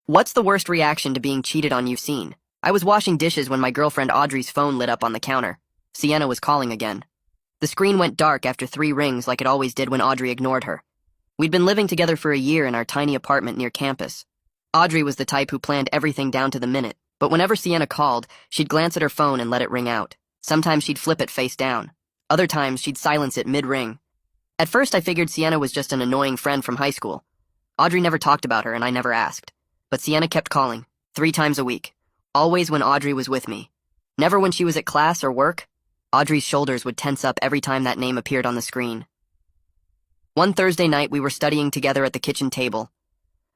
What's the worst reaction to being cheated on you've seen? I was washing dishes when my girlfriend Audrey's phone lit up on the counter. Sienna was calling again. The screen went dark after 3 rings like it always did when Audrey ignored her. We'd been living together for a year in our tiny apartment near campus. Audrey was the type who planned everything down to the minute, but whenever Sienna called, she'd glance at her phone and let it ring out. Sometimes she'd flip it face down. Other times, she'd silence it mid-ring. At first, I figured Sienna was just an annoying friend from high school. Audrey never talked about her, and I never asked. But Sienna kept calling, 3 times a week. Always when Audrey was with me. Never when she was at class or work. Audrey's shoulders would tense up every time that name appeared on the screen. One Thursday night, we were studying together at the kitchen table.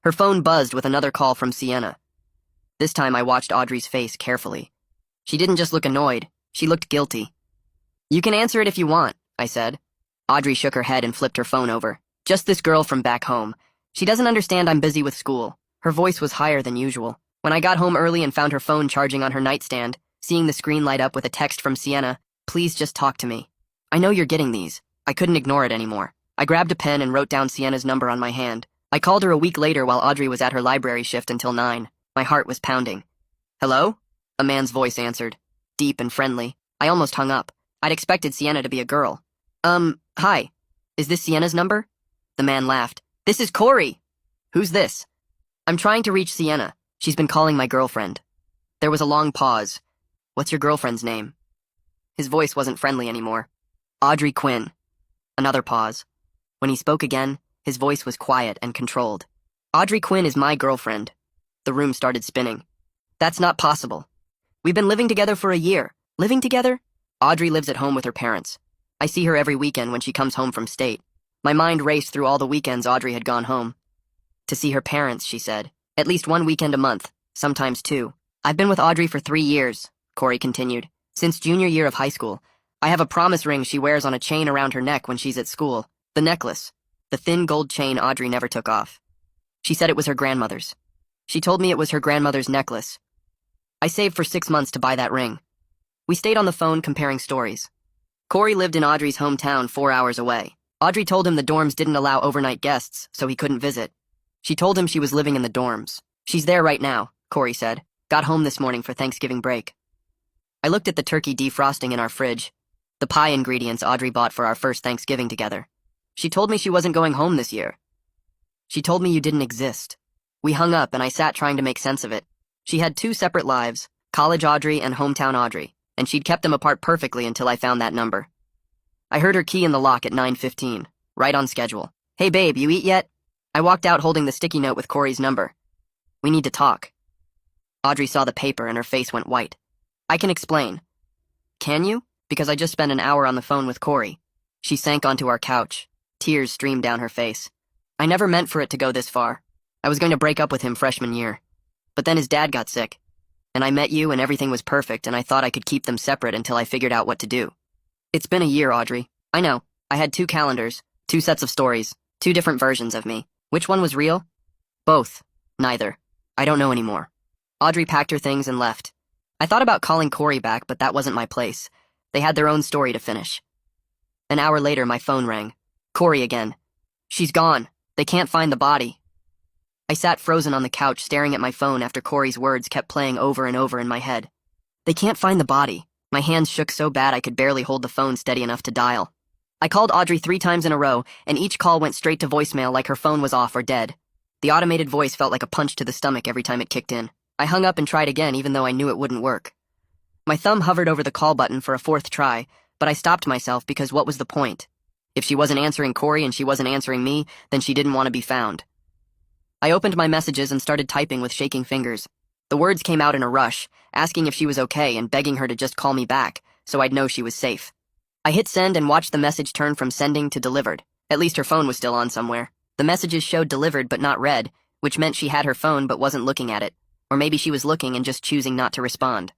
Her phone buzzed with another call from Sienna. This time, I watched Audrey's face carefully. She didn't just look annoyed, she looked guilty. "You can answer it if you want," I said. Audrey shook her head and flipped her phone over. "Just this girl from back home. She doesn't understand I'm busy with school." Her voice was higher than usual. When I got home early and found her phone charging on her nightstand, seeing the screen light up with a text from Sienna, "Please just talk to me. I know you're getting these." I couldn't ignore it anymore. I grabbed a pen and wrote down Sienna's number on my hand. I called her a week later while Audrey was at her library shift until 9. My heart was pounding. "Hello?" A man's voice answered, deep and friendly. I almost hung up. I'd expected Sienna to be a girl. Hi. Is this Sienna's number?" The man laughed. "This is Corey." "Who's this?" "I'm trying to reach Sienna. She's been calling my girlfriend." There was a long pause. "What's your girlfriend's name?" His voice wasn't friendly anymore. "Audrey Quinn." Another pause. When he spoke again, his voice was quiet and controlled. "Audrey Quinn is my girlfriend." The room started spinning. "That's not possible. We've been living together for a year." "Living together?" "Audrey lives at home with her parents. I see her every weekend when she comes home from state." My mind raced through all the weekends Audrey had gone home. "To see her parents," she said. "At least 1 weekend a month, sometimes 2. I've been with Audrey for 3 years," Corey continued. "Since junior year of high school. I have a promise ring she wears on a chain around her neck when she's at school. The necklace. The thin gold chain Audrey never took off. She said it was her grandmother's. She told me it was her grandmother's necklace. I saved for 6 months to buy that ring." We stayed on the phone comparing stories. Corey lived in Audrey's hometown 4 hours away. Audrey told him the dorms didn't allow overnight guests, so he couldn't visit. She told him she was living in the dorms. "She's there right now," Corey said. "Got home this morning for Thanksgiving break." I looked at the turkey defrosting in our fridge, the pie ingredients Audrey bought for our first Thanksgiving together. "She told me she wasn't going home this year. She told me you didn't exist." We hung up and I sat trying to make sense of it. She had 2 separate lives, college Audrey and hometown Audrey, and she'd kept them apart perfectly until I found that number. I heard her key in the lock at 9:15, right on schedule. "Hey babe, you eat yet?" I walked out holding the sticky note with Corey's number. "We need to talk." Audrey saw the paper and her face went white. "I can explain." "Can you?" "Because I just spent an hour on the phone with Corey." She sank onto our couch. Tears streamed down her face. "I never meant for it to go this far. I was going to break up with him freshman year. But then his dad got sick. And I met you and everything was perfect and I thought I could keep them separate until I figured out what to do." "It's been a year, Audrey." "I know. I had 2 calendars, 2 sets of stories, 2 different versions of me. Which one was real?" "Both. Neither. I don't know anymore." Audrey packed her things and left. I thought about calling Corey back, but that wasn't my place. They had their own story to finish. An hour later, my phone rang. Corey again. "She's gone. They can't find the body." I sat frozen on the couch staring at my phone after Corey's words kept playing over and over in my head. "They can't find the body." My hands shook so bad I could barely hold the phone steady enough to dial. I called Audrey 3 times in a row, and each call went straight to voicemail like her phone was off or dead. The automated voice felt like a punch to the stomach every time it kicked in. I hung up and tried again even though I knew it wouldn't work. My thumb hovered over the call button for a 4th try, but I stopped myself because what was the point? If she wasn't answering Corey and she wasn't answering me, then she didn't want to be found. I opened my messages and started typing with shaking fingers. The words came out in a rush, asking if she was okay and begging her to just call me back, so I'd know she was safe. I hit send and watched the message turn from sending to delivered. At least her phone was still on somewhere. The messages showed delivered but not read, which meant she had her phone but wasn't looking at it. Or maybe she was looking and just choosing not to respond.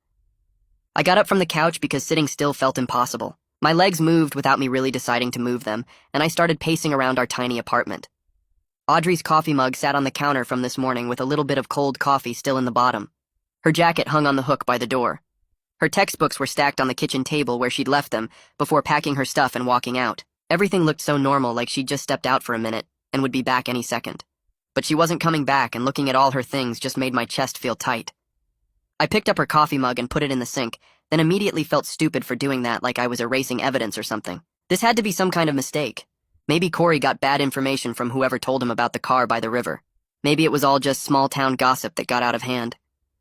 I got up from the couch because sitting still felt impossible. My legs moved without me really deciding to move them, and I started pacing around our tiny apartment. Audrey's coffee mug sat on the counter from this morning with a little bit of cold coffee still in the bottom. Her jacket hung on the hook by the door. Her textbooks were stacked on the kitchen table where she'd left them before packing her stuff and walking out. Everything looked so normal, like she'd just stepped out for a minute and would be back any second. But she wasn't coming back, and looking at all her things just made my chest feel tight. I picked up her coffee mug and put it in the sink, then immediately felt stupid for doing that, like I was erasing evidence or something. This had to be some kind of mistake. Maybe Corey got bad information from whoever told him about the car by the river. Maybe it was all just small-town gossip that got out of hand.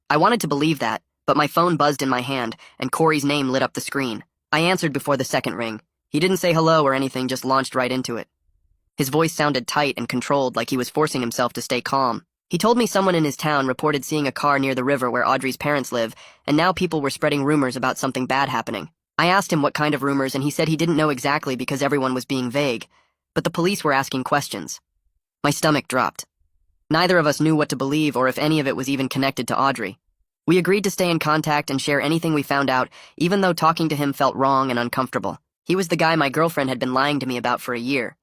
I wanted to believe that, but my phone buzzed in my hand, and Corey's name lit up the screen. I answered before the second ring. He didn't say hello or anything, just launched right into it. His voice sounded tight and controlled, like he was forcing himself to stay calm. He told me someone in his town reported seeing a car near the river where Audrey's parents live, and now people were spreading rumors about something bad happening. I asked him what kind of rumors, and he said he didn't know exactly because everyone was being vague, but the police were asking questions. My stomach dropped. Neither of us knew what to believe or if any of it was even connected to Audrey. We agreed to stay in contact and share anything we found out, even though talking to him felt wrong and uncomfortable. He was the guy my girlfriend had been lying to me about for a year,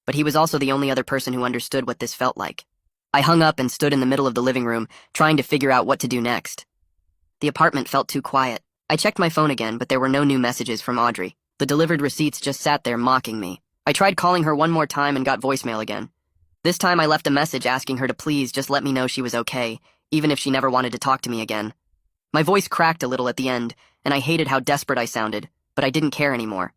but he was also the only other person who understood what this felt like. I hung up and stood in the middle of the living room, trying to figure out what to do next. The apartment felt too quiet. I checked my phone again, but there were no new messages from Audrey. The delivered receipts just sat there mocking me. I tried calling her one more time and got voicemail again. This time I left a message asking her to please just let me know she was okay, even if she never wanted to talk to me again. My voice cracked a little at the end, and I hated how desperate I sounded, but I didn't care anymore.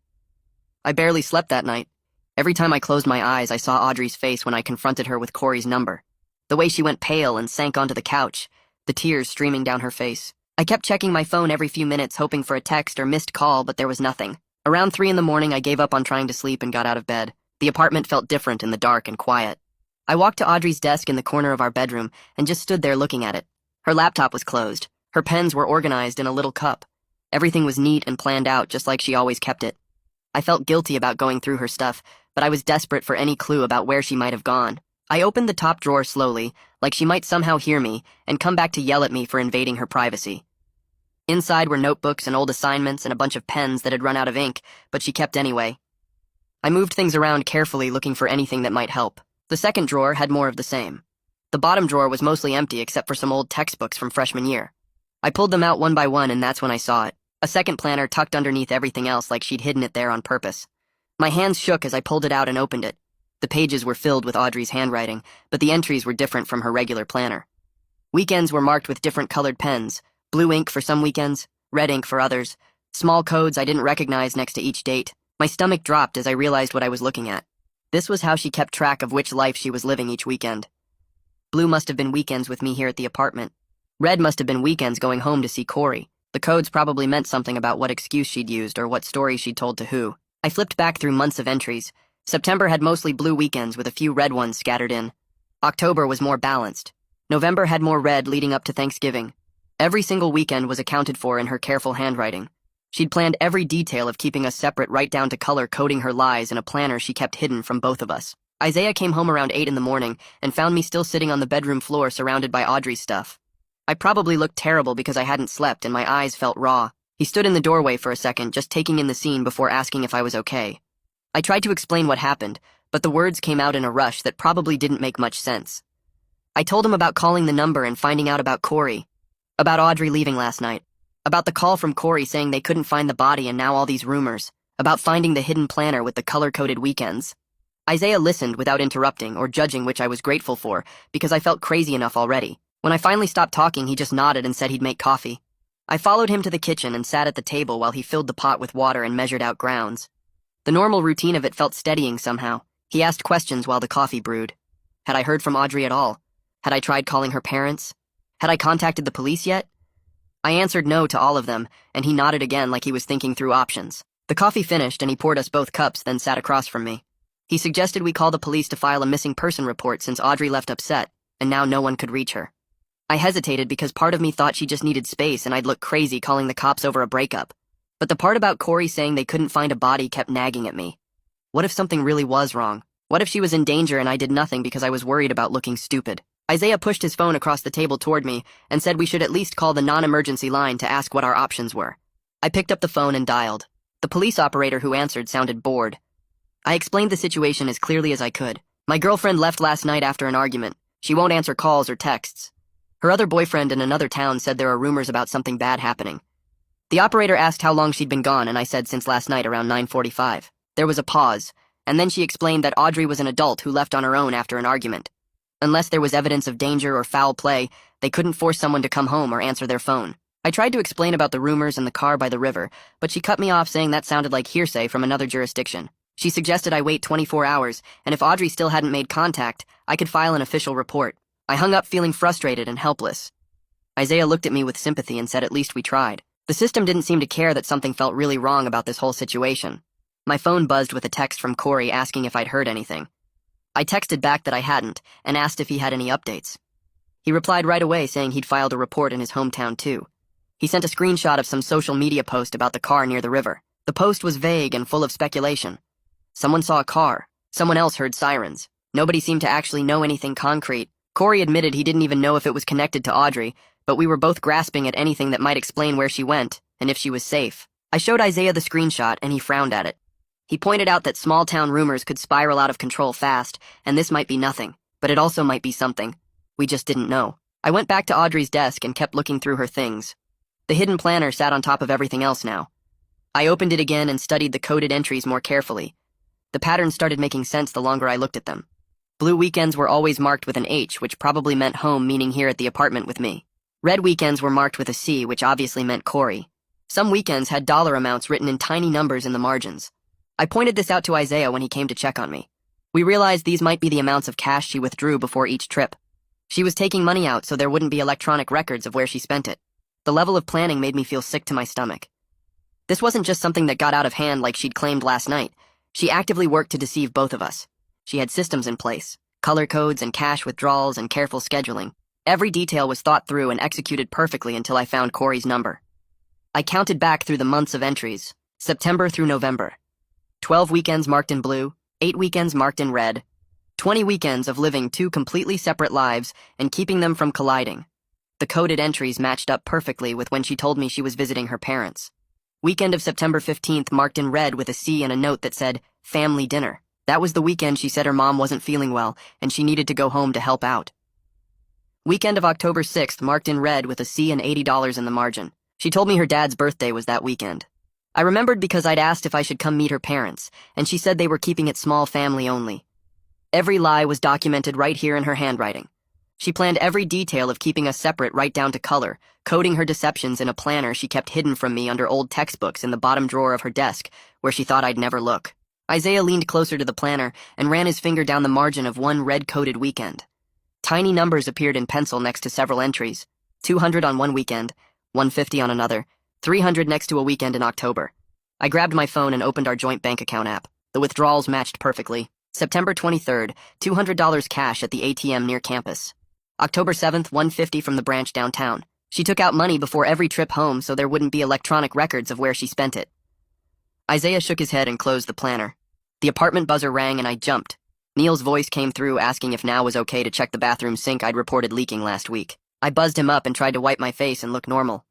I barely slept that night. Every time I closed my eyes, I saw Audrey's face when I confronted her with Corey's number. The way she went pale and sank onto the couch, the tears streaming down her face. I kept checking my phone every few minutes, hoping for a text or missed call, but there was nothing. Around 3 in the morning, I gave up on trying to sleep and got out of bed. The apartment felt different in the dark and quiet. I walked to Audrey's desk in the corner of our bedroom and just stood there looking at it. Her laptop was closed. Her pens were organized in a little cup. Everything was neat and planned out, just like she always kept it. I felt guilty about going through her stuff, but I was desperate for any clue about where she might have gone. I opened the top drawer slowly, like she might somehow hear me and come back to yell at me for invading her privacy. Inside were notebooks and old assignments and a bunch of pens that had run out of ink, but she kept anyway. I moved things around carefully, looking for anything that might help. The second drawer had more of the same. The bottom drawer was mostly empty except for some old textbooks from freshman year. I pulled them out one by one, and that's when I saw it. A second planner tucked underneath everything else, like she'd hidden it there on purpose. My hands shook as I pulled it out and opened it. The pages were filled with Audrey's handwriting, but the entries were different from her regular planner. Weekends were marked with different colored pens, blue ink for some weekends, red ink for others, small codes I didn't recognize next to each date. My stomach dropped as I realized what I was looking at. This was how she kept track of which life she was living each weekend. Blue must have been weekends with me here at the apartment. Red must have been weekends going home to see Corey. The codes probably meant something about what excuse she'd used or what story she'd told to who. I flipped back through months of entries. September had mostly blue weekends with a few red ones scattered in. October was more balanced. November had more red leading up to Thanksgiving. Every single weekend was accounted for in her careful handwriting. She'd planned every detail of keeping us separate right down to color coding her lies in a planner she kept hidden from both of us. Isaiah came home around 8 in the morning and found me still sitting on the bedroom floor surrounded by Audrey's stuff. I probably looked terrible because I hadn't slept and my eyes felt raw. He stood in the doorway for a second, just taking in the scene before asking if I was okay. I tried to explain what happened, but the words came out in a rush that probably didn't make much sense. I told him about calling the number and finding out about Corey, about Audrey leaving last night, about the call from Corey saying they couldn't find the body and now all these rumors, about finding the hidden planner with the color-coded weekends. Isaiah listened without interrupting or judging, which I was grateful for because I felt crazy enough already. When I finally stopped talking, he just nodded and said he'd make coffee. I followed him to the kitchen and sat at the table while he filled the pot with water and measured out grounds. The normal routine of it felt steadying somehow. He asked questions while the coffee brewed. Had I heard from Audrey at all? Had I tried calling her parents? Had I contacted the police yet? I answered no to all of them, and he nodded again like he was thinking through options. The coffee finished and he poured us both cups, then sat across from me. He suggested we call the police to file a missing person report since Audrey left upset, and now no one could reach her. I hesitated because part of me thought she just needed space and I'd look crazy calling the cops over a breakup. But the part about Corey saying they couldn't find a body kept nagging at me. What if something really was wrong? What if she was in danger and I did nothing because I was worried about looking stupid? Isaiah pushed his phone across the table toward me and said we should at least call the non-emergency line to ask what our options were. I picked up the phone and dialed. The police operator who answered sounded bored. I explained the situation as clearly as I could. My girlfriend left last night after an argument. She won't answer calls or texts. Her other boyfriend in another town said there are rumors about something bad happening. The operator asked how long she'd been gone, and I said since last night around 9:45. There was a pause, and then she explained that Audrey was an adult who left on her own after an argument. Unless there was evidence of danger or foul play, they couldn't force someone to come home or answer their phone. I tried to explain about the rumors and the car by the river, but she cut me off saying that sounded like hearsay from another jurisdiction. She suggested I wait 24 hours, and if Audrey still hadn't made contact, I could file an official report. I hung up feeling frustrated and helpless. Isaiah looked at me with sympathy and said at least we tried. The system didn't seem to care that something felt really wrong about this whole situation. My phone buzzed with a text from Corey asking if I'd heard anything. I texted back that I hadn't, and asked if he had any updates. He replied right away saying he'd filed a report in his hometown too. He sent a screenshot of some social media post about the car near the river. The post was vague and full of speculation. Someone saw a car. Someone else heard sirens. Nobody seemed to actually know anything concrete. Corey admitted he didn't even know if it was connected to Audrey, but we were both grasping at anything that might explain where she went, and if she was safe. I showed Isaiah the screenshot, and he frowned at it. He pointed out that small-town rumors could spiral out of control fast, and this might be nothing, but it also might be something. We just didn't know. I went back to Audrey's desk and kept looking through her things. The hidden planner sat on top of everything else now. I opened it again and studied the coded entries more carefully. The patterns started making sense the longer I looked at them. Blue weekends were always marked with an H, which probably meant home, meaning here at the apartment with me. Red weekends were marked with a C, which obviously meant Corey. Some weekends had dollar amounts written in tiny numbers in the margins. I pointed this out to Isaiah when he came to check on me. We realized these might be the amounts of cash she withdrew before each trip. She was taking money out so there wouldn't be electronic records of where she spent it. The level of planning made me feel sick to my stomach. This wasn't just something that got out of hand like she'd claimed last night. She actively worked to deceive both of us. She had systems in place, color codes and cash withdrawals and careful scheduling. Every detail was thought through and executed perfectly until I found Corey's number. I counted back through the months of entries, September through November. 12 weekends marked in blue, 8 weekends marked in red, 20 weekends of living two completely separate lives and keeping them from colliding. The coded entries matched up perfectly with when she told me she was visiting her parents. Weekend of September 15th marked in red with a C and a note that said, family dinner. That was the weekend she said her mom wasn't feeling well and she needed to go home to help out. Weekend of October 6th marked in red with a C and $80 in the margin. She told me her dad's birthday was that weekend. I remembered because I'd asked if I should come meet her parents, and she said they were keeping it small family only. Every lie was documented right here in her handwriting. She planned every detail of keeping us separate right down to color, coding her deceptions in a planner she kept hidden from me under old textbooks in the bottom drawer of her desk, where she thought I'd never look. Isaiah leaned closer to the planner and ran his finger down the margin of one red-coded weekend. Tiny numbers appeared in pencil next to several entries, 200 on one weekend, 150 on another, 300 next to a weekend in October. I grabbed my phone and opened our joint bank account app. The withdrawals matched perfectly. September 23rd, $200 cash at the ATM near campus. October 7th, $150 from the branch downtown. She took out money before every trip home so there wouldn't be electronic records of where she spent it. Isaiah shook his head and closed the planner. The apartment buzzer rang and I jumped. Neil's voice came through asking if now was okay to check the bathroom sink I'd reported leaking last week. I buzzed him up and tried to wipe my face and look normal.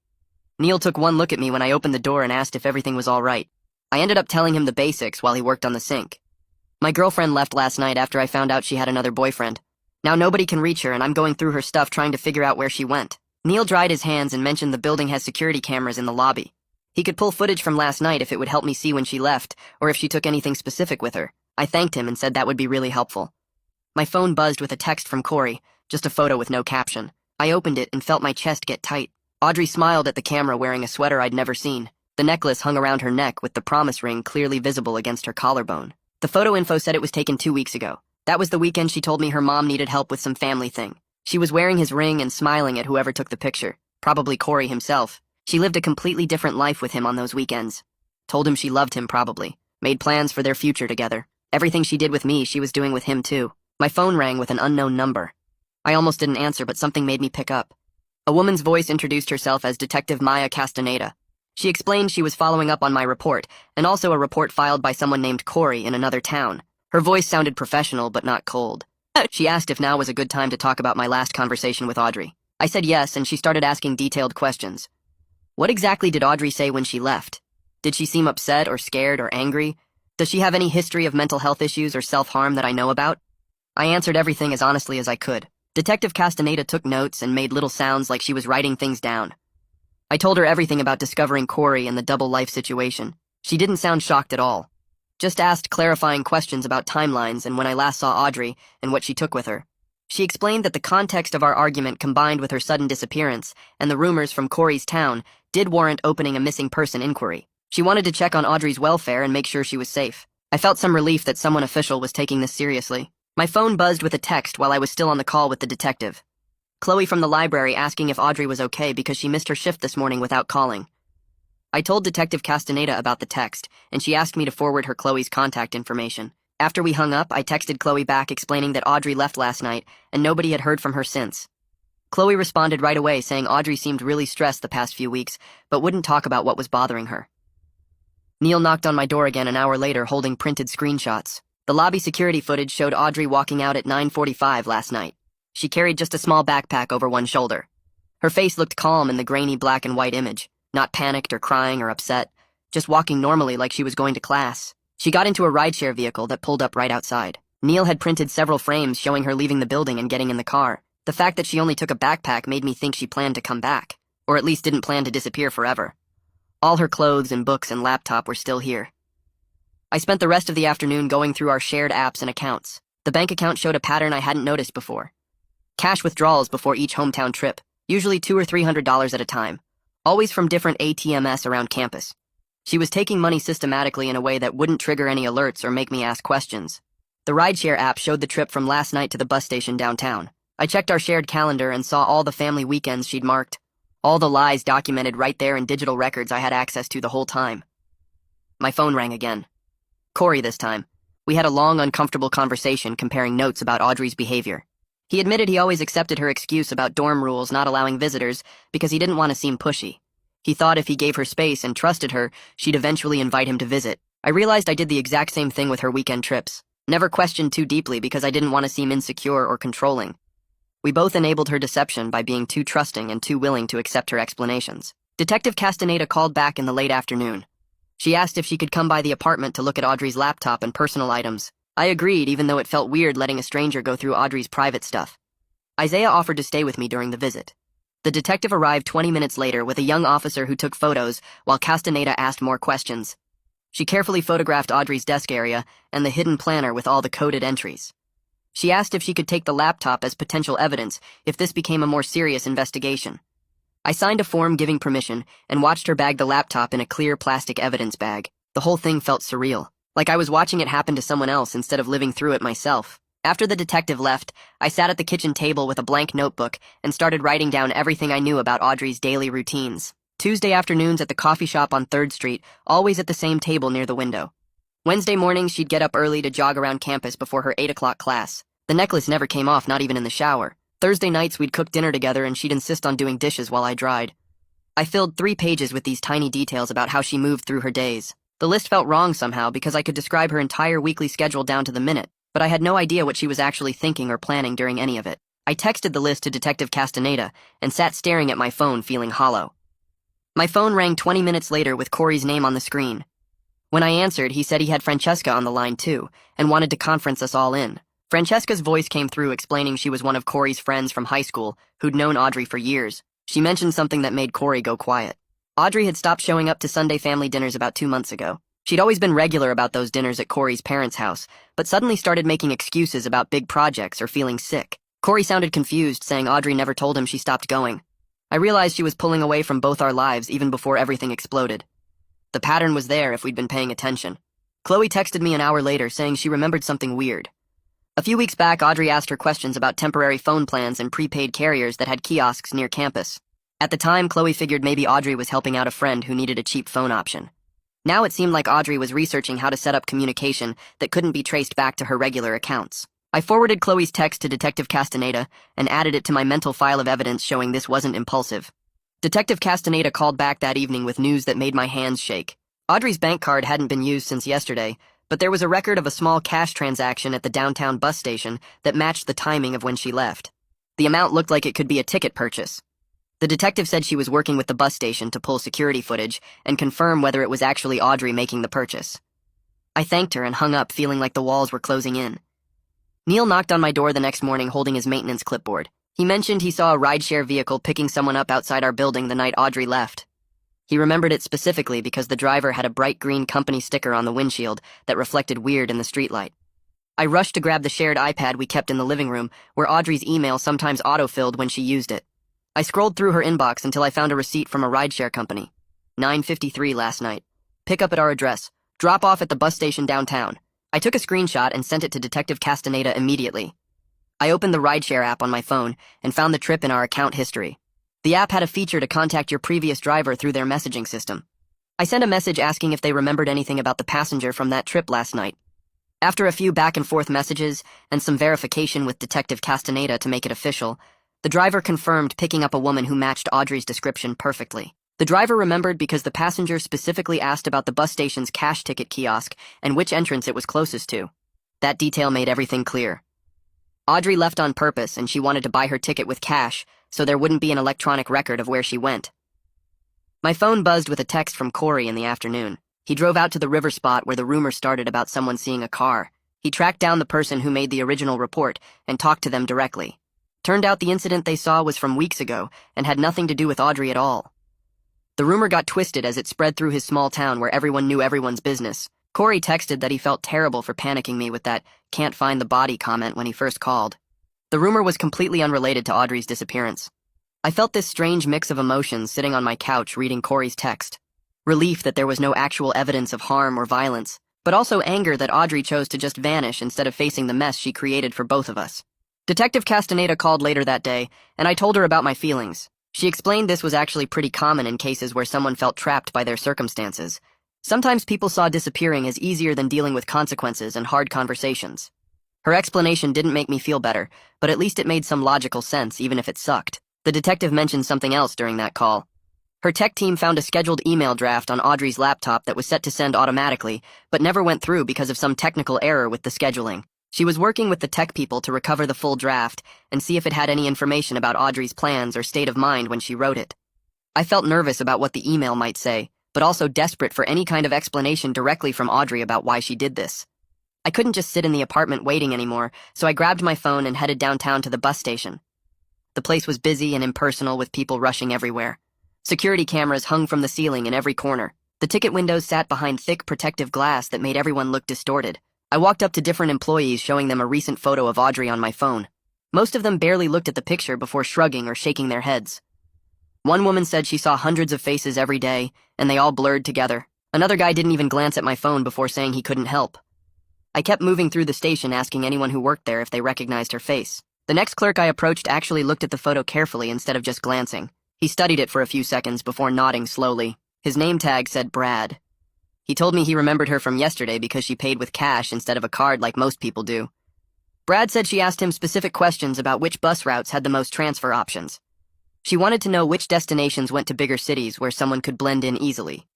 Neil took one look at me when I opened the door and asked if everything was all right. I ended up telling him the basics while he worked on the sink. My girlfriend left last night after I found out she had another boyfriend. Now nobody can reach her and I'm going through her stuff trying to figure out where she went. Neil dried his hands and mentioned the building has security cameras in the lobby. He could pull footage from last night if it would help me see when she left, or if she took anything specific with her. I thanked him and said that would be really helpful. My phone buzzed with a text from Corey, just a photo with no caption. I opened it and felt my chest get tight. Audrey smiled at the camera wearing a sweater I'd never seen. The necklace hung around her neck with the promise ring clearly visible against her collarbone. The photo info said it was taken 2 weeks ago. That was the weekend she told me her mom needed help with some family thing. She was wearing his ring and smiling at whoever took the picture, probably Corey himself. She lived a completely different life with him on those weekends. Told him she loved him probably. Made plans for their future together. Everything she did with me, she was doing with him too. My phone rang with an unknown number. I almost didn't answer, but something made me pick up. A woman's voice introduced herself as Detective Maya Castaneda. She explained she was following up on my report, and also a report filed by someone named Corey in another town. Her voice sounded professional, but not cold. She asked if now was a good time to talk about my last conversation with Audrey. I said yes, and she started asking detailed questions. What exactly did Audrey say when she left? Did she seem upset or scared or angry? Does she have any history of mental health issues or self-harm that I know about? I answered everything as honestly as I could. Detective Castaneda took notes and made little sounds like she was writing things down. I told her everything about discovering Corey and the double life situation. She didn't sound shocked at all. Just asked clarifying questions about timelines and when I last saw Audrey and what she took with her. She explained that the context of our argument combined with her sudden disappearance and the rumors from Corey's town did warrant opening a missing person inquiry. She wanted to check on Audrey's welfare and make sure she was safe. I felt some relief that someone official was taking this seriously. My phone buzzed with a text while I was still on the call with the detective. Chloe from the library asking if Audrey was okay because she missed her shift this morning without calling. I told Detective Castaneda about the text, and she asked me to forward her Chloe's contact information. After we hung up, I texted Chloe back explaining that Audrey left last night and nobody had heard from her since. Chloe responded right away saying Audrey seemed really stressed the past few weeks, but wouldn't talk about what was bothering her. Neil knocked on my door again an hour later holding printed screenshots. The lobby security footage showed Audrey walking out at 9:45 last night. She carried just a small backpack over one shoulder. Her face looked calm in the grainy black and white image, not panicked or crying or upset, just walking normally like she was going to class. She got into a rideshare vehicle that pulled up right outside. Neil had printed several frames showing her leaving the building and getting in the car. The fact that she only took a backpack made me think she planned to come back, or at least didn't plan to disappear forever. All her clothes and books and laptop were still here. I spent the rest of the afternoon going through our shared apps and accounts. The bank account showed a pattern I hadn't noticed before. Cash withdrawals before each hometown trip, usually $200 or $300 at a time, always from different ATMs around campus. She was taking money systematically in a way that wouldn't trigger any alerts or make me ask questions. The rideshare app showed the trip from last night to the bus station downtown. I checked our shared calendar and saw all the family weekends she'd marked. All the lies documented right there in digital records I had access to the whole time. My phone rang again. Corey this time. We had a long, uncomfortable conversation comparing notes about Audrey's behavior. He admitted he always accepted her excuse about dorm rules not allowing visitors because he didn't want to seem pushy. He thought if he gave her space and trusted her, she'd eventually invite him to visit. I realized I did the exact same thing with her weekend trips. Never questioned too deeply because I didn't want to seem insecure or controlling. We both enabled her deception by being too trusting and too willing to accept her explanations. Detective Castaneda called back in the late afternoon. She asked if she could come by the apartment to look at Audrey's laptop and personal items. I agreed, even though it felt weird letting a stranger go through Audrey's private stuff. Isaiah offered to stay with me during the visit. The detective arrived 20 minutes later with a young officer who took photos while Castaneda asked more questions. She carefully photographed Audrey's desk area and the hidden planner with all the coded entries. She asked if she could take the laptop as potential evidence if this became a more serious investigation. I signed a form giving permission and watched her bag the laptop in a clear plastic evidence bag. The whole thing felt surreal, like I was watching it happen to someone else instead of living through it myself. After the detective left, I sat at the kitchen table with a blank notebook and started writing down everything I knew about Audrey's daily routines. Tuesday afternoons at the coffee shop on 3rd Street, always at the same table near the window. Wednesday mornings, she'd get up early to jog around campus before her 8 o'clock class. The necklace never came off, not even in the shower. Thursday nights, we'd cook dinner together and she'd insist on doing dishes while I dried. I filled 3 pages with these tiny details about how she moved through her days. The list felt wrong somehow because I could describe her entire weekly schedule down to the minute, but I had no idea what she was actually thinking or planning during any of it. I texted the list to Detective Castaneda and sat staring at my phone feeling hollow. My phone rang 20 minutes later with Corey's name on the screen. When I answered, he said he had Francesca on the line too and wanted to conference us all in. Francesca's voice came through explaining she was one of Corey's friends from high school who'd known Audrey for years. She mentioned something that made Corey go quiet. Audrey had stopped showing up to Sunday family dinners about 2 months ago. She'd always been regular about those dinners at Corey's parents' house, but suddenly started making excuses about big projects or feeling sick. Corey sounded confused, saying Audrey never told him she stopped going. I realized she was pulling away from both our lives even before everything exploded. The pattern was there if we'd been paying attention. Chloe texted me an hour later saying she remembered something weird. A few weeks back, Audrey asked her questions about temporary phone plans and prepaid carriers that had kiosks near campus. At the time, Chloe figured maybe Audrey was helping out a friend who needed a cheap phone option. Now it seemed like Audrey was researching how to set up communication that couldn't be traced back to her regular accounts. I forwarded Chloe's text to Detective Castaneda and added it to my mental file of evidence showing this wasn't impulsive. Detective Castaneda called back that evening with news that made my hands shake. Audrey's bank card hadn't been used since yesterday, but there was a record of a small cash transaction at the downtown bus station that matched the timing of when she left. The amount looked like it could be a ticket purchase. The detective said she was working with the bus station to pull security footage and confirm whether it was actually Audrey making the purchase. I thanked her and hung up, feeling like the walls were closing in. Neil knocked on my door the next morning holding his maintenance clipboard. He mentioned he saw a rideshare vehicle picking someone up outside our building the night Audrey left. He remembered it specifically because the driver had a bright green company sticker on the windshield that reflected weird in the streetlight. I rushed to grab the shared iPad we kept in the living room, where Audrey's email sometimes autofilled when she used it. I scrolled through her inbox until I found a receipt from a rideshare company. 9:53 last night. Pick up at our address. Drop off at the bus station downtown. I took a screenshot and sent it to Detective Castaneda immediately. I opened the rideshare app on my phone and found the trip in our account history. The app had a feature to contact your previous driver through their messaging system. I sent a message asking if they remembered anything about the passenger from that trip last night. After a few back-and-forth messages and some verification with Detective Castaneda to make it official, the driver confirmed picking up a woman who matched Audrey's description perfectly. The driver remembered because the passenger specifically asked about the bus station's cash ticket kiosk and which entrance it was closest to. That detail made everything clear. Audrey left on purpose, and she wanted to buy her ticket with cash, so there wouldn't be an electronic record of where she went. My phone buzzed with a text from Corey in the afternoon. He drove out to the river spot where the rumor started about someone seeing a car. He tracked down the person who made the original report and talked to them directly. Turned out the incident they saw was from weeks ago and had nothing to do with Audrey at all. The rumor got twisted as it spread through his small town where everyone knew everyone's business. Corey texted that he felt terrible for panicking me with that "can't find the body" comment when he first called. The rumor was completely unrelated to Audrey's disappearance. I felt this strange mix of emotions sitting on my couch reading Corey's text. Relief that there was no actual evidence of harm or violence, but also anger that Audrey chose to just vanish instead of facing the mess she created for both of us. Detective Castaneda called later that day, and I told her about my feelings. She explained this was actually pretty common in cases where someone felt trapped by their circumstances. Sometimes people saw disappearing as easier than dealing with consequences and hard conversations. Her explanation didn't make me feel better, but at least it made some logical sense, even if it sucked. The detective mentioned something else during that call. Her tech team found a scheduled email draft on Audrey's laptop that was set to send automatically, but never went through because of some technical error with the scheduling. She was working with the tech people to recover the full draft and see if it had any information about Audrey's plans or state of mind when she wrote it. I felt nervous about what the email might say, but also desperate for any kind of explanation directly from Audrey about why she did this. I couldn't just sit in the apartment waiting anymore, so I grabbed my phone and headed downtown to the bus station. The place was busy and impersonal with people rushing everywhere. Security cameras hung from the ceiling in every corner. The ticket windows sat behind thick protective glass that made everyone look distorted. I walked up to different employees showing them a recent photo of Audrey on my phone. Most of them barely looked at the picture before shrugging or shaking their heads. One woman said she saw hundreds of faces every day, and they all blurred together. Another guy didn't even glance at my phone before saying he couldn't help. I kept moving through the station asking anyone who worked there if they recognized her face. The next clerk I approached actually looked at the photo carefully instead of just glancing. He studied it for a few seconds before nodding slowly. His name tag said Brad. He told me he remembered her from yesterday because she paid with cash instead of a card like most people do. Brad said she asked him specific questions about which bus routes had the most transfer options. She wanted to know which destinations went to bigger cities where someone could blend in easily.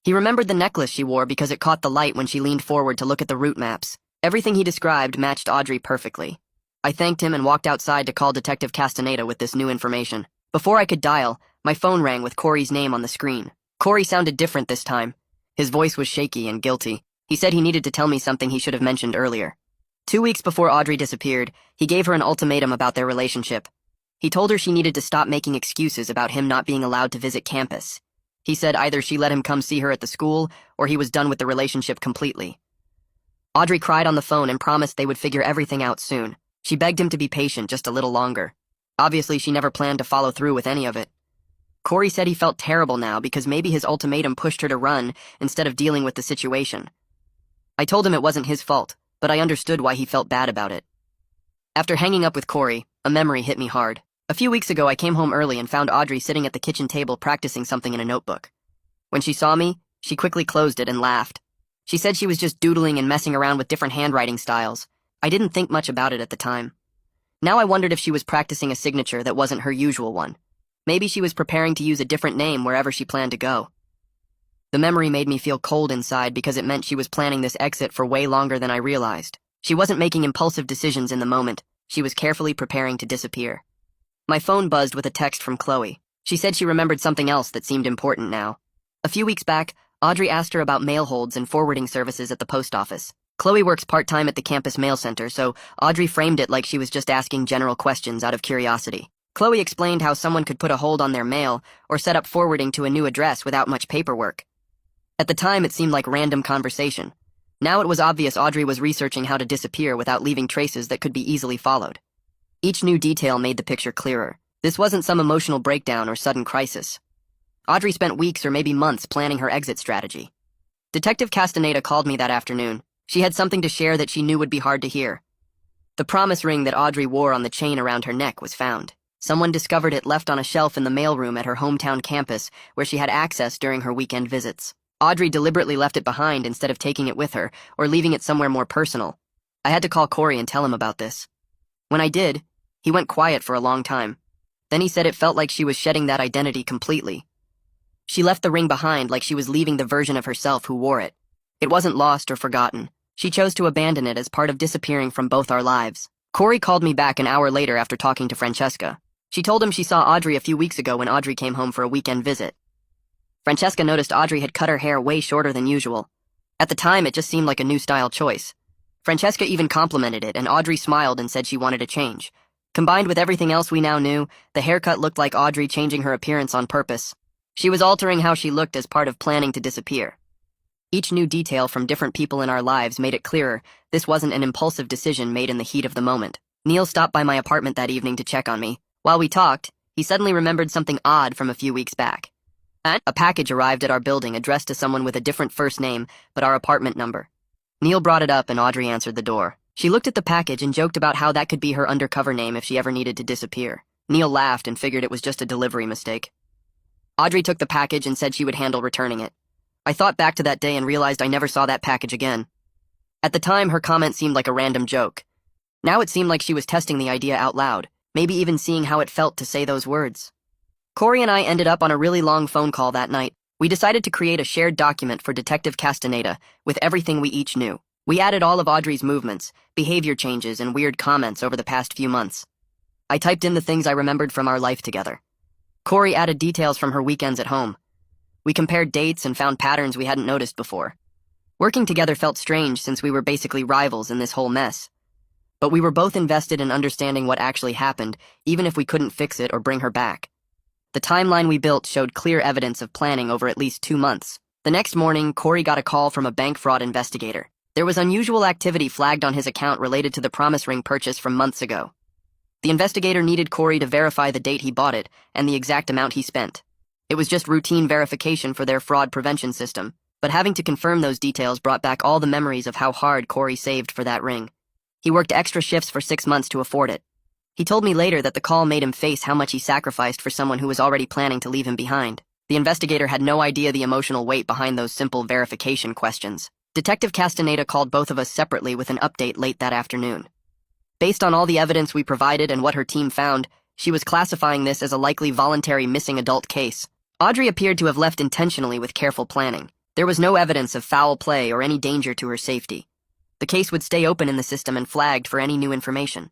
He remembered the necklace she wore because it caught the light when she leaned forward to look at the route maps. Everything he described matched Audrey perfectly. I thanked him and walked outside to call Detective Castaneda with this new information. Before I could dial, my phone rang with Corey's name on the screen. Corey sounded different this time. His voice was shaky and guilty. He said he needed to tell me something he should have mentioned earlier. 2 weeks before Audrey disappeared, he gave her an ultimatum about their relationship. He told her she needed to stop making excuses about him not being allowed to visit campus. He said either she let him come see her at the school or he was done with the relationship completely. Audrey cried on the phone and promised they would figure everything out soon. She begged him to be patient just a little longer. Obviously, she never planned to follow through with any of it. Corey said he felt terrible now because maybe his ultimatum pushed her to run instead of dealing with the situation. I told him it wasn't his fault, but I understood why he felt bad about it. After hanging up with Corey, a memory hit me hard. A few weeks ago, I came home early and found Audrey sitting at the kitchen table practicing something in a notebook. When she saw me, she quickly closed it and laughed. She said she was just doodling and messing around with different handwriting styles. I didn't think much about it at the time. Now I wondered if she was practicing a signature that wasn't her usual one. Maybe she was preparing to use a different name wherever she planned to go. The memory made me feel cold inside because it meant she was planning this exit for way longer than I realized. She wasn't making impulsive decisions in the moment. She was carefully preparing to disappear. My phone buzzed with a text from Chloe. She said she remembered something else that seemed important now. A few weeks back, Audrey asked her about mail holds and forwarding services at the post office. Chloe works part-time at the campus mail center, so Audrey framed it like she was just asking general questions out of curiosity. Chloe explained how someone could put a hold on their mail or set up forwarding to a new address without much paperwork. At the time, it seemed like random conversation. Now it was obvious Audrey was researching how to disappear without leaving traces that could be easily followed. Each new detail made the picture clearer. This wasn't some emotional breakdown or sudden crisis. Audrey spent weeks or maybe months planning her exit strategy. Detective Castaneda called me that afternoon. She had something to share that she knew would be hard to hear. The promise ring that Audrey wore on the chain around her neck was found. Someone discovered it left on a shelf in the mailroom at her hometown campus, where she had access during her weekend visits. Audrey deliberately left it behind instead of taking it with her, or leaving it somewhere more personal. I had to call Corey and tell him about this. When I did, he went quiet for a long time. Then he said it felt like she was shedding that identity completely. She left the ring behind like she was leaving the version of herself who wore it. It wasn't lost or forgotten. She chose to abandon it as part of disappearing from both our lives. Corey called me back an hour later after talking to Francesca. She told him she saw Audrey a few weeks ago when Audrey came home for a weekend visit. Francesca noticed Audrey had cut her hair way shorter than usual. At the time, it just seemed like a new style choice. Francesca even complimented it, and Audrey smiled and said she wanted a change. Combined with everything else we now knew, the haircut looked like Audrey changing her appearance on purpose. She was altering how she looked as part of planning to disappear. Each new detail from different people in our lives made it clearer this wasn't an impulsive decision made in the heat of the moment. Neil stopped by my apartment that evening to check on me. While we talked, he suddenly remembered something odd from a few weeks back. A package arrived at our building addressed to someone with a different first name, but our apartment number. Neil brought it up and Audrey answered the door. She looked at the package and joked about how that could be her undercover name if she ever needed to disappear. Neil laughed and figured it was just a delivery mistake. Audrey took the package and said she would handle returning it. I thought back to that day and realized I never saw that package again. At the time, her comment seemed like a random joke. Now it seemed like she was testing the idea out loud, maybe even seeing how it felt to say those words. Corey and I ended up on a really long phone call that night. We decided to create a shared document for Detective Castaneda with everything we each knew. We added all of Audrey's movements, behavior changes, and weird comments over the past few months. I typed in the things I remembered from our life together. Corey added details from her weekends at home. We compared dates and found patterns we hadn't noticed before. Working together felt strange since we were basically rivals in this whole mess. But we were both invested in understanding what actually happened, even if we couldn't fix it or bring her back. The timeline we built showed clear evidence of planning over at least 2 months. The next morning, Corey got a call from a bank fraud investigator. There was unusual activity flagged on his account related to the promise ring purchase from months ago. The investigator needed Corey to verify the date he bought it and the exact amount he spent. It was just routine verification for their fraud prevention system, but having to confirm those details brought back all the memories of how hard Corey saved for that ring. He worked extra shifts for 6 months to afford it. He told me later that the call made him face how much he sacrificed for someone who was already planning to leave him behind. The investigator had no idea the emotional weight behind those simple verification questions. Detective Castaneda called both of us separately with an update late that afternoon. Based on all the evidence we provided and what her team found, she was classifying this as a likely voluntary missing adult case. Audrey appeared to have left intentionally with careful planning. There was no evidence of foul play or any danger to her safety. The case would stay open in the system and flagged for any new information.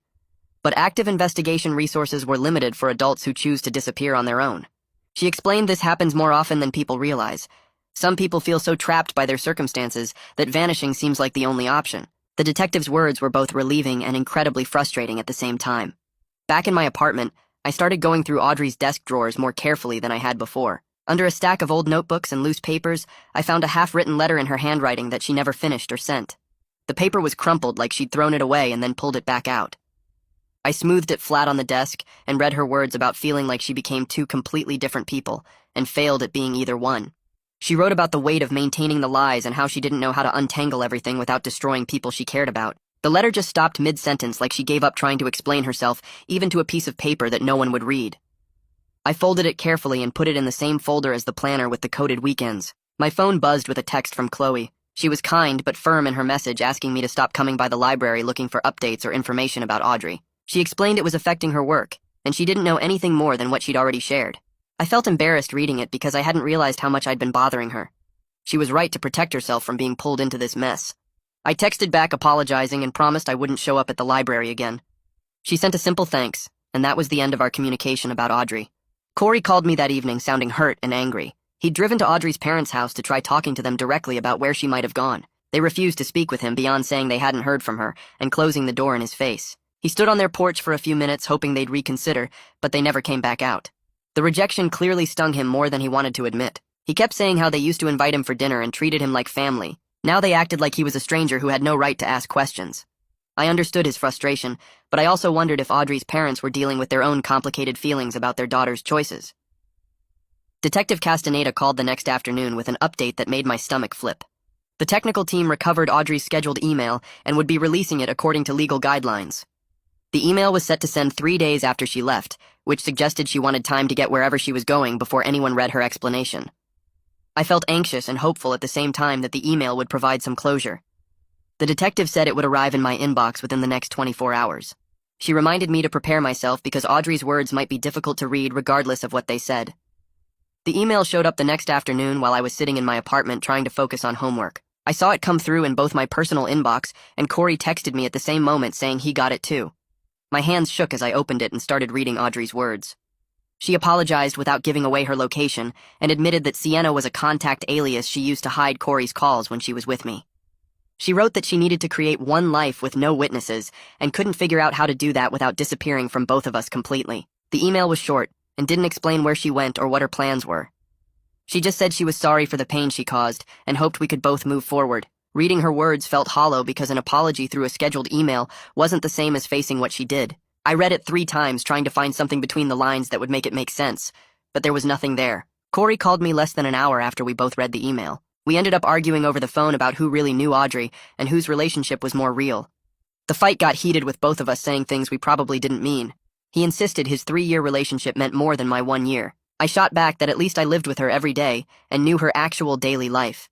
But active investigation resources were limited for adults who choose to disappear on their own. She explained this happens more often than people realize. Some people feel so trapped by their circumstances that vanishing seems like the only option. The detective's words were both relieving and incredibly frustrating at the same time. Back in my apartment, I started going through Audrey's desk drawers more carefully than I had before. Under a stack of old notebooks and loose papers, I found a half-written letter in her handwriting that she never finished or sent. The paper was crumpled like she'd thrown it away and then pulled it back out. I smoothed it flat on the desk and read her words about feeling like she became two completely different people and failed at being either one. She wrote about the weight of maintaining the lies and how she didn't know how to untangle everything without destroying people she cared about. The letter just stopped mid-sentence like she gave up trying to explain herself, even to a piece of paper that no one would read. I folded it carefully and put it in the same folder as the planner with the coded weekends. My phone buzzed with a text from Chloe. She was kind but firm in her message, asking me to stop coming by the library looking for updates or information about Audrey. She explained it was affecting her work, and she didn't know anything more than what she'd already shared. I felt embarrassed reading it because I hadn't realized how much I'd been bothering her. She was right to protect herself from being pulled into this mess. I texted back apologizing and promised I wouldn't show up at the library again. She sent a simple thanks, and that was the end of our communication about Audrey. Corey called me that evening sounding hurt and angry. He'd driven to Audrey's parents' house to try talking to them directly about where she might have gone. They refused to speak with him beyond saying they hadn't heard from her and closing the door in his face. He stood on their porch for a few minutes hoping they'd reconsider, but they never came back out. The rejection clearly stung him more than he wanted to admit. He kept saying how they used to invite him for dinner and treated him like family. Now they acted like he was a stranger who had no right to ask questions. I understood his frustration, but I also wondered if Audrey's parents were dealing with their own complicated feelings about their daughter's choices. Detective Castaneda called the next afternoon with an update that made my stomach flip. The technical team recovered Audrey's scheduled email and would be releasing it according to legal guidelines. The email was set to send 3 days after she left, which suggested she wanted time to get wherever she was going before anyone read her explanation. I felt anxious and hopeful at the same time that the email would provide some closure. The detective said it would arrive in my inbox within the next 24 hours. She reminded me to prepare myself because Audrey's words might be difficult to read regardless of what they said. The email showed up the next afternoon while I was sitting in my apartment trying to focus on homework. I saw it come through in both my personal inbox, and Corey texted me at the same moment saying he got it too. My hands shook as I opened it and started reading Audrey's words. She apologized without giving away her location and admitted that Sienna was a contact alias she used to hide Corey's calls when she was with me. She wrote that she needed to create one life with no witnesses and couldn't figure out how to do that without disappearing from both of us completely. The email was short and didn't explain where she went or what her plans were. She just said she was sorry for the pain she caused and hoped we could both move forward. Reading her words felt hollow because an apology through a scheduled email wasn't the same as facing what she did. I read it 3 times trying to find something between the lines that would make it make sense, but there was nothing there. Corey called me less than an hour after we both read the email. We ended up arguing over the phone about who really knew Audrey and whose relationship was more real. The fight got heated with both of us saying things we probably didn't mean. He insisted his 3-year relationship meant more than my 1 year. I shot back that at least I lived with her every day and knew her actual daily life.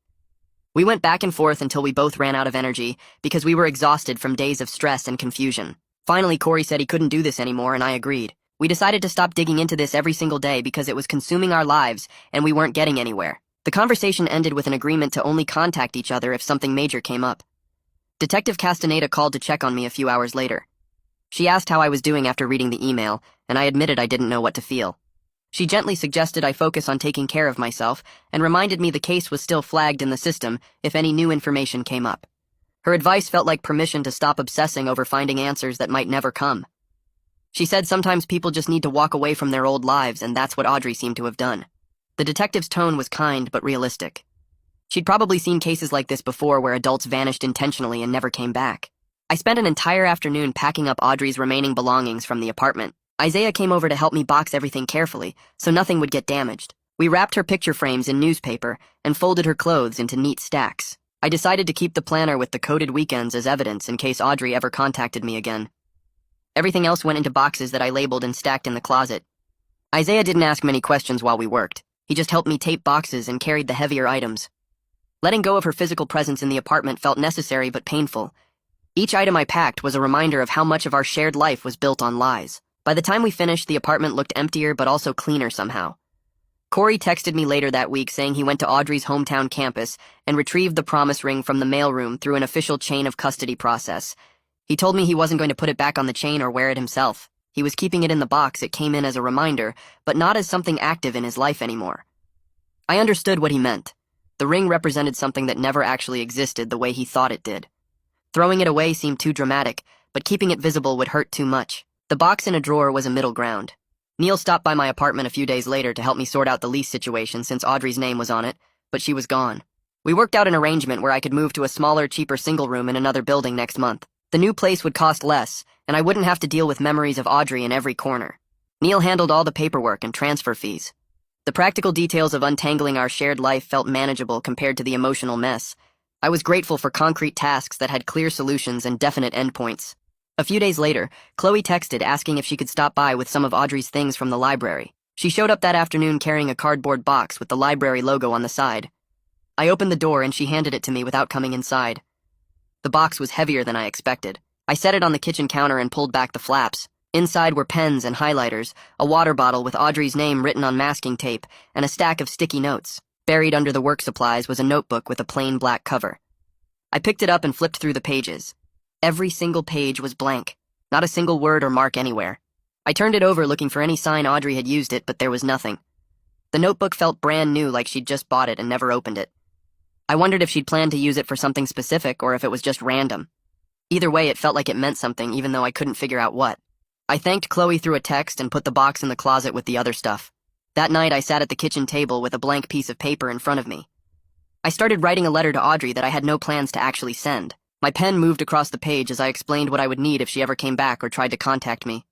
We went back and forth until we both ran out of energy because we were exhausted from days of stress and confusion. Finally, Corey said he couldn't do this anymore, and I agreed. We decided to stop digging into this every single day because it was consuming our lives and we weren't getting anywhere. The conversation ended with an agreement to only contact each other if something major came up. Detective Castaneda called to check on me a few hours later. She asked how I was doing after reading the email, and I admitted I didn't know what to feel. She gently suggested I focus on taking care of myself and reminded me the case was still flagged in the system if any new information came up. Her advice felt like permission to stop obsessing over finding answers that might never come. She said sometimes people just need to walk away from their old lives, and that's what Audrey seemed to have done. The detective's tone was kind but realistic. She'd probably seen cases like this before where adults vanished intentionally and never came back. I spent an entire afternoon packing up Audrey's remaining belongings from the apartment. Isaiah came over to help me box everything carefully so nothing would get damaged. We wrapped her picture frames in newspaper and folded her clothes into neat stacks. I decided to keep the planner with the coded weekends as evidence in case Audrey ever contacted me again. Everything else went into boxes that I labeled and stacked in the closet. Isaiah didn't ask many questions while we worked. He just helped me tape boxes and carried the heavier items. Letting go of her physical presence in the apartment felt necessary but painful. Each item I packed was a reminder of how much of our shared life was built on lies. By the time we finished, the apartment looked emptier but also cleaner somehow. Corey texted me later that week saying he went to Audrey's hometown campus and retrieved the promise ring from the mailroom through an official chain of custody process. He told me he wasn't going to put it back on the chain or wear it himself. He was keeping it in the box it came in as a reminder, but not as something active in his life anymore. I understood what he meant. The ring represented something that never actually existed the way he thought it did. Throwing it away seemed too dramatic, but keeping it visible would hurt too much. The box in a drawer was a middle ground. Neil stopped by my apartment a few days later to help me sort out the lease situation since Audrey's name was on it, but she was gone. We worked out an arrangement where I could move to a smaller, cheaper single room in another building next month. The new place would cost less, and I wouldn't have to deal with memories of Audrey in every corner. Neil handled all the paperwork and transfer fees. The practical details of untangling our shared life felt manageable compared to the emotional mess. I was grateful for concrete tasks that had clear solutions and definite endpoints. A few days later, Chloe texted asking if she could stop by with some of Audrey's things from the library. She showed up that afternoon carrying a cardboard box with the library logo on the side. I opened the door and she handed it to me without coming inside. The box was heavier than I expected. I set it on the kitchen counter and pulled back the flaps. Inside were pens and highlighters, a water bottle with Audrey's name written on masking tape, and a stack of sticky notes. Buried under the work supplies was a notebook with a plain black cover. I picked it up and flipped through the pages. Every single page was blank, not a single word or mark anywhere. I turned it over looking for any sign Audrey had used it, but there was nothing. The notebook felt brand new, like she'd just bought it and never opened it. I wondered if she'd planned to use it for something specific or if it was just random. Either way, it felt like it meant something, even though I couldn't figure out what. I thanked Chloe through a text and put the box in the closet with the other stuff. That night, I sat at the kitchen table with a blank piece of paper in front of me. I started writing a letter to Audrey that I had no plans to actually send. My pen moved across the page as I explained what I would need if she ever came back or tried to contact me.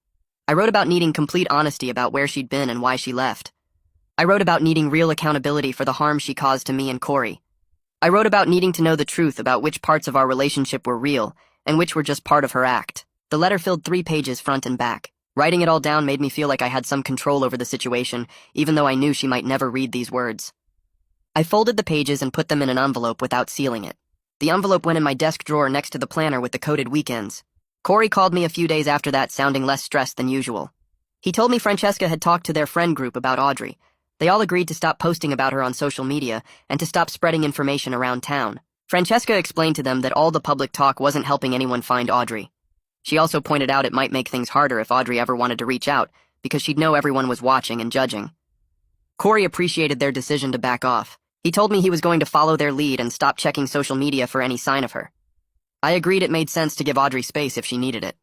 I wrote about needing complete honesty about where she'd been and why she left. I wrote about needing real accountability for the harm she caused to me and Corey. I wrote about needing to know the truth about which parts of our relationship were real and which were just part of her act. The letter filled 3 pages front and back. Writing it all down made me feel like I had some control over the situation, even though I knew she might never read these words. I folded the pages and put them in an envelope without sealing it. The envelope went in my desk drawer next to the planner with the coded weekends. Corey called me a few days after that, sounding less stressed than usual. He told me Francesca had talked to their friend group about Audrey. They all agreed to stop posting about her on social media and to stop spreading information around town. Francesca explained to them that all the public talk wasn't helping anyone find Audrey. She also pointed out it might make things harder if Audrey ever wanted to reach out, because she'd know everyone was watching and judging. Corey appreciated their decision to back off. He told me he was going to follow their lead and stop checking social media for any sign of her. I agreed it made sense to give Audrey space if she needed it.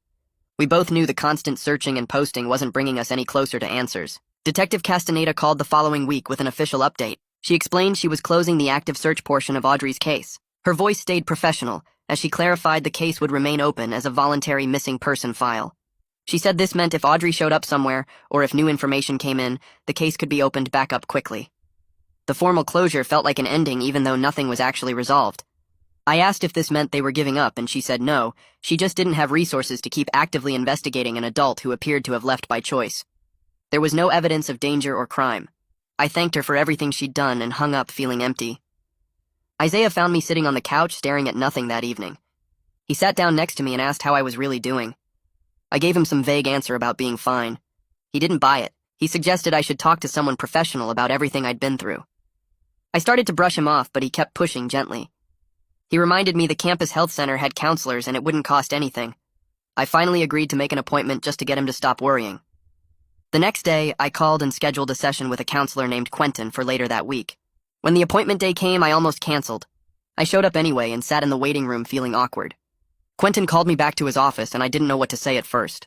We both knew the constant searching and posting wasn't bringing us any closer to answers. Detective Castaneda called the following week with an official update. She explained she was closing the active search portion of Audrey's case. Her voice stayed professional, as she clarified the case would remain open as a voluntary missing person file. She said this meant if Audrey showed up somewhere, or if new information came in, the case could be opened back up quickly. The formal closure felt like an ending even though nothing was actually resolved. I asked if this meant they were giving up, and she said no, she just didn't have resources to keep actively investigating an adult who appeared to have left by choice. There was no evidence of danger or crime. I thanked her for everything she'd done and hung up feeling empty. Isaiah found me sitting on the couch staring at nothing that evening. He sat down next to me and asked how I was really doing. I gave him some vague answer about being fine. He didn't buy it. He suggested I should talk to someone professional about everything I'd been through. I started to brush him off, but he kept pushing gently. He reminded me the campus health center had counselors and it wouldn't cost anything. I finally agreed to make an appointment just to get him to stop worrying. The next day, I called and scheduled a session with a counselor named Quentin for later that week. When the appointment day came, I almost canceled. I showed up anyway and sat in the waiting room feeling awkward. Quentin called me back to his office and I didn't know what to say at first.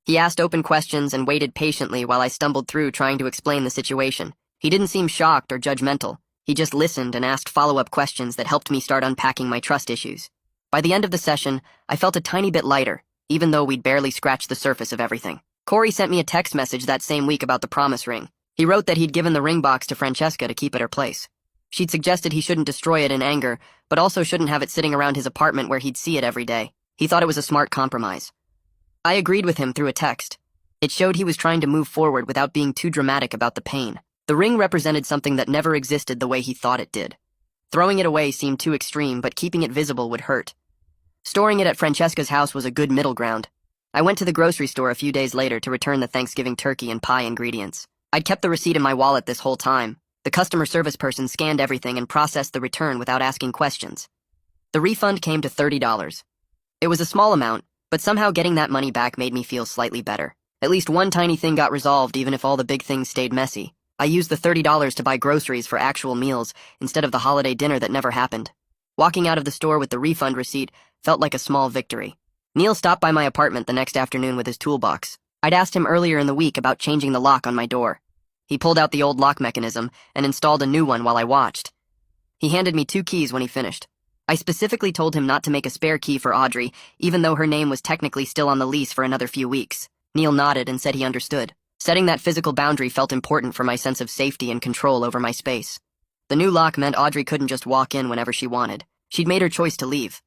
He asked open questions and waited patiently while I stumbled through trying to explain the situation. He didn't seem shocked or judgmental. He just listened and asked follow-up questions that helped me start unpacking my trust issues. By the end of the session, I felt a tiny bit lighter, even though we'd barely scratched the surface of everything. Corey sent me a text message that same week about the promise ring. He wrote that he'd given the ring box to Francesca to keep at her place. She'd suggested he shouldn't destroy it in anger, but also shouldn't have it sitting around his apartment where he'd see it every day. He thought it was a smart compromise. I agreed with him through a text. It showed he was trying to move forward without being too dramatic about the pain. The ring represented something that never existed the way he thought it did. Throwing it away seemed too extreme, but keeping it visible would hurt. Storing it at Francesca's house was a good middle ground. I went to the grocery store a few days later to return the Thanksgiving turkey and pie ingredients. I'd kept the receipt in my wallet this whole time. The customer service person scanned everything and processed the return without asking questions. The refund came to $30. It was a small amount, but somehow getting that money back made me feel slightly better. At least one tiny thing got resolved, even if all the big things stayed messy. I used the $30 to buy groceries for actual meals instead of the holiday dinner that never happened. Walking out of the store with the refund receipt felt like a small victory. Neil stopped by my apartment the next afternoon with his toolbox. I'd asked him earlier in the week about changing the lock on my door. He pulled out the old lock mechanism and installed a new one while I watched. He handed me 2 keys when he finished. I specifically told him not to make a spare key for Audrey, even though her name was technically still on the lease for another few weeks. Neil nodded and said he understood. Setting that physical boundary felt important for my sense of safety and control over my space. The new lock meant Audrey couldn't just walk in whenever she wanted. She'd made her choice to leave.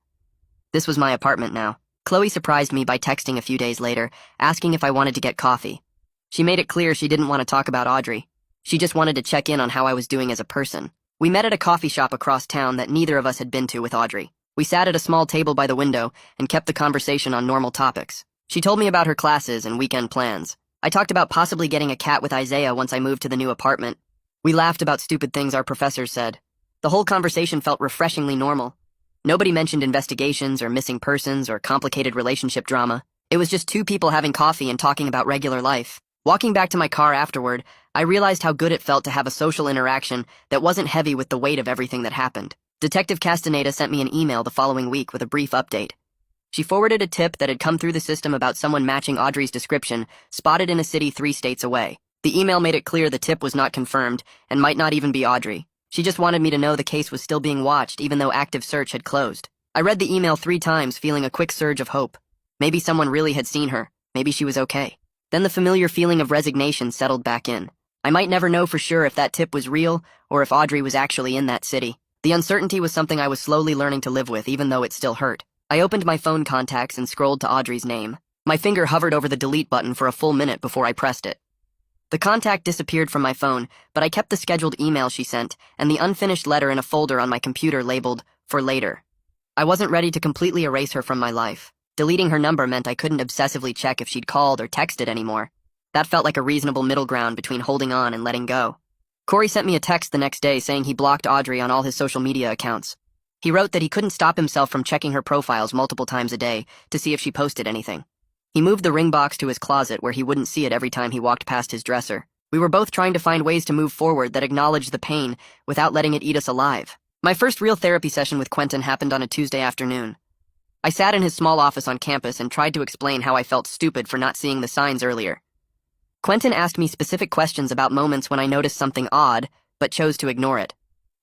This was my apartment now. Chloe surprised me by texting a few days later, asking if I wanted to get coffee. She made it clear she didn't want to talk about Audrey. She just wanted to check in on how I was doing as a person. We met at a coffee shop across town that neither of us had been to with Audrey. We sat at a small table by the window and kept the conversation on normal topics. She told me about her classes and weekend plans. I talked about possibly getting a cat with Isaiah once I moved to the new apartment. We laughed about stupid things our professors said. The whole conversation felt refreshingly normal. Nobody mentioned investigations or missing persons or complicated relationship drama. It was just 2 people having coffee and talking about regular life. Walking back to my car afterward, I realized how good it felt to have a social interaction that wasn't heavy with the weight of everything that happened. Detective Castaneda sent me an email the following week with a brief update. She forwarded a tip that had come through the system about someone matching Audrey's description, spotted in a city 3 states away. The email made it clear the tip was not confirmed and might not even be Audrey. She just wanted me to know the case was still being watched even though active search had closed. I read the email 3 times, feeling a quick surge of hope. Maybe someone really had seen her. Maybe she was okay. Then the familiar feeling of resignation settled back in. I might never know for sure if that tip was real or if Audrey was actually in that city. The uncertainty was something I was slowly learning to live with, even though it still hurt. I opened my phone contacts and scrolled to Audrey's name. My finger hovered over the delete button for a full minute before I pressed it. The contact disappeared from my phone, but I kept the scheduled email she sent and the unfinished letter in a folder on my computer labeled, "For later." I wasn't ready to completely erase her from my life. Deleting her number meant I couldn't obsessively check if she'd called or texted anymore. That felt like a reasonable middle ground between holding on and letting go. Corey sent me a text the next day saying he blocked Audrey on all his social media accounts. He wrote that he couldn't stop himself from checking her profiles multiple times a day to see if she posted anything. He moved the ring box to his closet where he wouldn't see it every time he walked past his dresser. We were both trying to find ways to move forward that acknowledged the pain without letting it eat us alive. My first real therapy session with Quentin happened on a Tuesday afternoon. I sat in his small office on campus and tried to explain how I felt stupid for not seeing the signs earlier. Quentin asked me specific questions about moments when I noticed something odd, but chose to ignore it.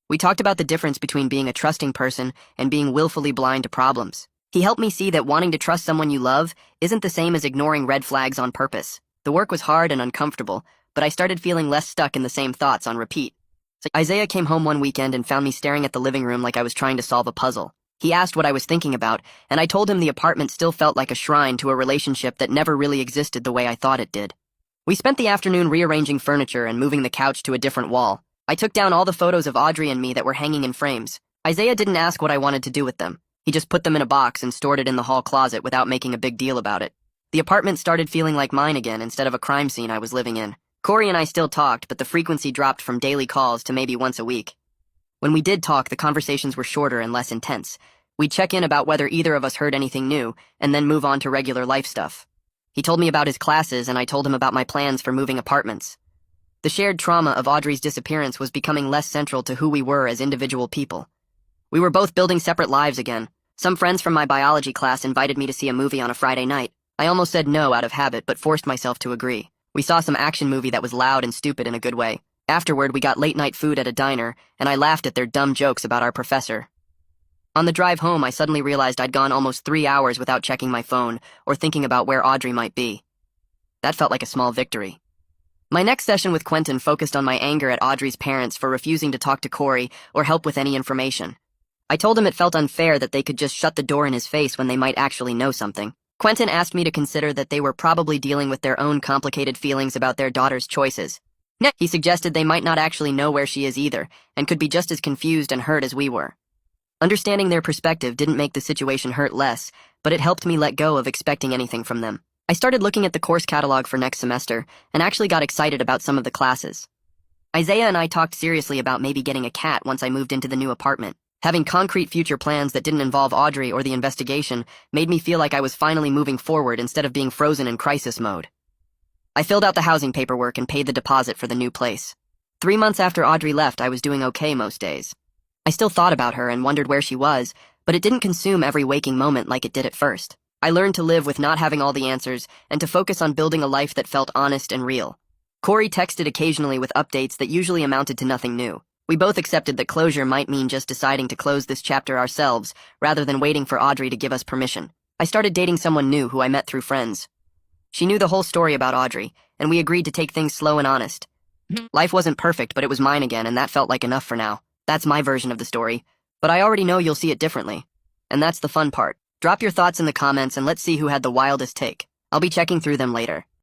We talked about the difference between being a trusting person and being willfully blind to problems. He helped me see that wanting to trust someone you love isn't the same as ignoring red flags on purpose. The work was hard and uncomfortable, but I started feeling less stuck in the same thoughts on repeat. So Isaiah came home one weekend and found me staring at the living room like I was trying to solve a puzzle. He asked what I was thinking about, and I told him the apartment still felt like a shrine to a relationship that never really existed the way I thought it did. We spent the afternoon rearranging furniture and moving the couch to a different wall. I took down all the photos of Audrey and me that were hanging in frames. Isaiah didn't ask what I wanted to do with them. He just put them in a box and stored it in the hall closet without making a big deal about it. The apartment started feeling like mine again instead of a crime scene I was living in. Corey and I still talked, but the frequency dropped from daily calls to maybe once a week. When we did talk, the conversations were shorter and less intense. We'd check in about whether either of us heard anything new, and then move on to regular life stuff. He told me about his classes, and I told him about my plans for moving apartments. The shared trauma of Audrey's disappearance was becoming less central to who we were as individual people. We were both building separate lives again. Some friends from my biology class invited me to see a movie on a Friday night. I almost said no out of habit, but forced myself to agree. We saw some action movie that was loud and stupid in a good way. Afterward, we got late-night food at a diner, and I laughed at their dumb jokes about our professor. On the drive home, I suddenly realized I'd gone almost 3 hours without checking my phone or thinking about where Audrey might be. That felt like a small victory. My next session with Quentin focused on my anger at Audrey's parents for refusing to talk to Corey or help with any information. I told him it felt unfair that they could just shut the door in his face when they might actually know something. Quentin asked me to consider that they were probably dealing with their own complicated feelings about their daughter's choices. He suggested they might not actually know where she is either, and could be just as confused and hurt as we were. Understanding their perspective didn't make the situation hurt less, but it helped me let go of expecting anything from them. I started looking at the course catalog for next semester, and actually got excited about some of the classes. Isaiah and I talked seriously about maybe getting a cat once I moved into the new apartment. Having concrete future plans that didn't involve Audrey or the investigation made me feel like I was finally moving forward instead of being frozen in crisis mode. I filled out the housing paperwork and paid the deposit for the new place. 3 months after Audrey left, I was doing okay most days. I still thought about her and wondered where she was, but it didn't consume every waking moment like it did at first. I learned to live with not having all the answers and to focus on building a life that felt honest and real. Corey texted occasionally with updates that usually amounted to nothing new. We both accepted that closure might mean just deciding to close this chapter ourselves, rather than waiting for Audrey to give us permission. I started dating someone new who I met through friends. She knew the whole story about Audrey, and we agreed to take things slow and honest. Life wasn't perfect, but it was mine again, and that felt like enough for now. That's my version of the story, but I already know you'll see it differently. And that's the fun part. Drop your thoughts in the comments and let's see who had the wildest take. I'll be checking through them later.